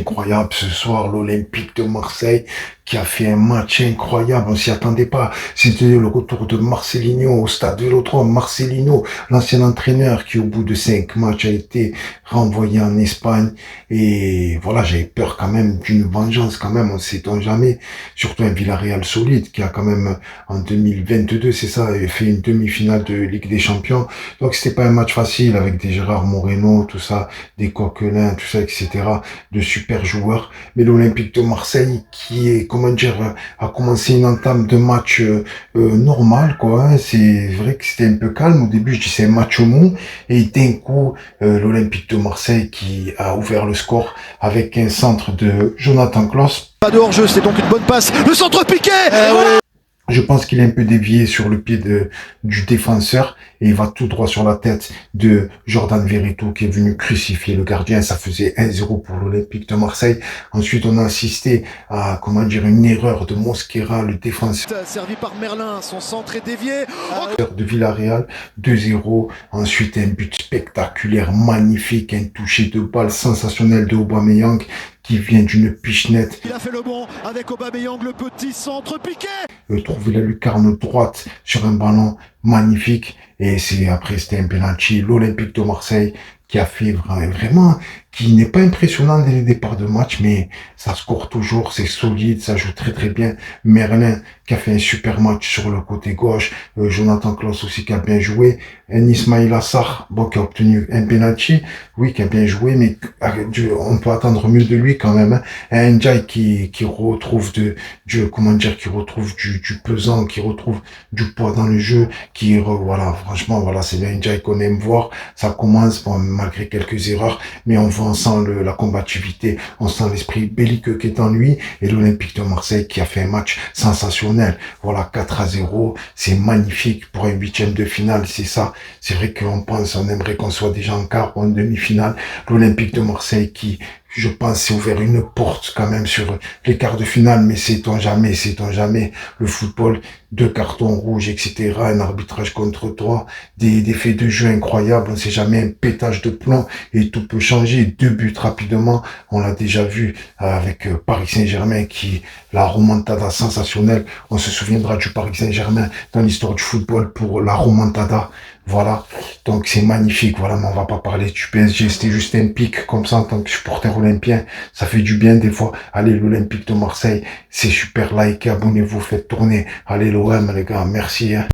incroyable ce soir, l'Olympique de Marseille qui a fait un match incroyable, on s'y attendait pas. C'était le retour de Marcelinho au stade Vélodrome. Marcelino, l'ancien entraîneur qui au bout de 5 matchs a été renvoyé en Espagne. Et voilà, j'avais peur quand même d'une vengeance quand même, on ne sait-on jamais. Surtout un Villarreal solide qui a quand même en 2022, c'est ça, fait une demi-finale de Ligue des Champions. Donc c'était pas un match facile avec des Gérard Moreno, tout ça, des Coquelin, tout ça, etc. De super joueurs. Mais l'Olympique de Marseille qui est, comment dire, a commencé une entame de match normal, quoi. Hein. C'est vrai que c'était un peu calme. Au début, je disais un match mou. Et d'un coup, l'Olympique de Marseille qui a ouvert le score avec un centre de Jonathan Klaus. Pas de hors-jeu, c'était donc une bonne passe. Le centre piqué. Je pense qu'il est un peu dévié sur le pied du défenseur et il va tout droit sur la tête de Jordan Verretou qui est venu crucifier le gardien. Ça faisait 1-0 pour l'Olympique de Marseille. Ensuite, on a assisté à, comment dire, une erreur de Mosquera, le défenseur. Servi par Merlin, son centre est dévié. De Villarreal, 2-0. Ensuite, un but spectaculaire, magnifique, un toucher de balle sensationnel de Aubameyang qui vient d'une pichenette. Il a fait le bon avec Aubameyang, le petit centre piqué. Trouver la lucarne droite sur un ballon magnifique. Et c'était un penalty. L'Olympique de Marseille qui a fait vraiment, qui n'est pas impressionnant dès les départs de match, mais ça score toujours, c'est solide, ça joue très très bien. Merlin qui a fait un super match sur le côté gauche, Jonathan Klaus aussi qui a bien joué, un Ismail Assar, bon, qui a obtenu un penalty, oui, qui a bien joué, mais on peut attendre mieux de lui quand même. Hein. Un Ndiaye qui retrouve qui retrouve du pesant, qui retrouve du poids dans le jeu, voilà, franchement, voilà, c'est un Ndiaye qu'on aime voir. Ça commence, bon, malgré quelques erreurs, mais on sent la combativité, on sent l'esprit belliqueux qui est en lui, et l'Olympique de Marseille qui a fait un match sensationnel. Voilà, 4-0, c'est magnifique pour un huitième de finale, c'est ça. C'est vrai on aimerait qu'on soit déjà en quart ou en demi-finale. L'Olympique de Marseille qui, je pense, s'est ouvert une porte quand même sur les quarts de finale, mais sait-on jamais, le football, 2 cartons rouges, etc., un arbitrage contre toi, des faits de jeu incroyables, on sait jamais, un pétage de plomb, et tout peut changer, 2 buts rapidement, on l'a déjà vu avec Paris Saint-Germain la remontada sensationnelle, on se souviendra du Paris Saint-Germain dans l'histoire du football pour la remontada. Voilà, donc c'est magnifique, voilà, mais on va pas parler du PSG, c'était juste un pic comme ça en tant que supporter olympien, ça fait du bien des fois. Allez, l'Olympique de Marseille, c'est super, likez, abonnez-vous, faites tourner, allez l'OM les gars, merci. Hein.